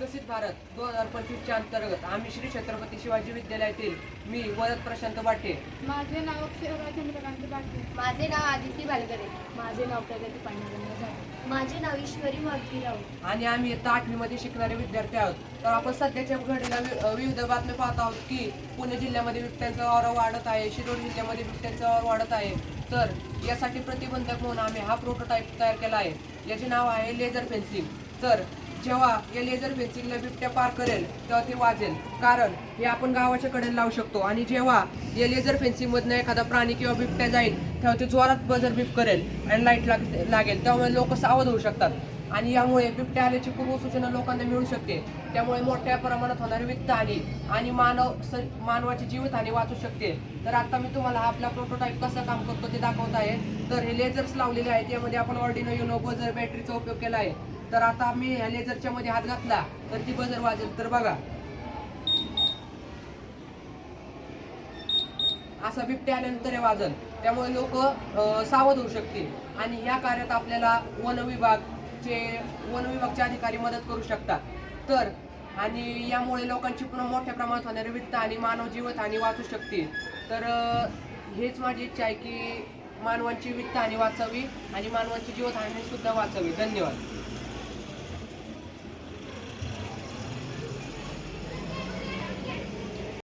विकसित भारत 2025च्या अंतर्गत आम्ही श्री छत्रपती शिवाजी विद्यालयातील मी वरद प्रशांत बाटे. माझे नाव अक्षरा चंद्रकांत बाटे. माझे नाव आदिती बालगरे. माझे नाव प्रगती पांडुरंग झाले. माझे नाव ईश्वरी मारुती राऊत. आणि आम्ही इयत्ता 8वी मध्ये शिकणारे विद्यार्थी आहोत. तर आपण सध्याच्या घडीला विविध बातम्या पाहत आहोत की पुणे जिल्ह्यामध्ये बिबट्यांचा वावर वाढत आहे, शिरोड जिल्ह्यामध्ये बिबट्यांचा वावर वाढत आहे. तर यासाठी प्रतिबंधक म्हणून आम्ही हा प्रोटोटाईप तयार केला आहे. याचे नाव आहे लेझर फेन्सिंग. तर जेव्हा या लेझर फेन्सिंगला बिबट्या पार करेल तेव्हा ते वाजेल, कारण हे आपण गावाच्या कडेला लावू शकतो. आणि जेव्हा या लेझर फेन्सिंगमधनं एखादा प्राणी किंवा बिबट्या जाईल तेव्हा ते जोरात बजर बीप करेल आणि लाईट लागेल. त्यामुळे लोक सावध होऊ शकतात आणि यामुळे बिबट्या आल्याची पूर्वसूचना लोकांना मिळू शकते. त्यामुळे मोठ्या प्रमाणात होणारी वित्तहानी आणि मानवाची जीवितहानी वाचू शकते. तर आता मी तुम्हाला आपला प्रोटोटाईप कसं काम करतो ते दाखवत आहे. तर हे लेझर्स लावलेले आहेत, यामध्ये आपण ऑर्डिनो युनो बजर बॅटरीचा उपयोग केला आहे. तर आता मी ह्या लेझरच्या मध्ये हात घातला तर ती बजर वाजेल. तर बघा, असा बिबट्या आल्यानंतर हे वाजल. त्यामुळे लोक सावध होऊ शकतील. आणि या कार्यात आपल्याला वन विभागचे अधिकारी मदत करू शकतात. तर आणि यामुळे लोकांची पुन्हा मोठ्या प्रमाणात होणारी वित्त आणि मानव जीवितहानी वाचू शकते. तर हेच माझी इच्छा आहे की मानवांची वित्तहानी वाचावी आणि मानवांची जीवितहानी सुद्धा वाचावी. धन्यवाद.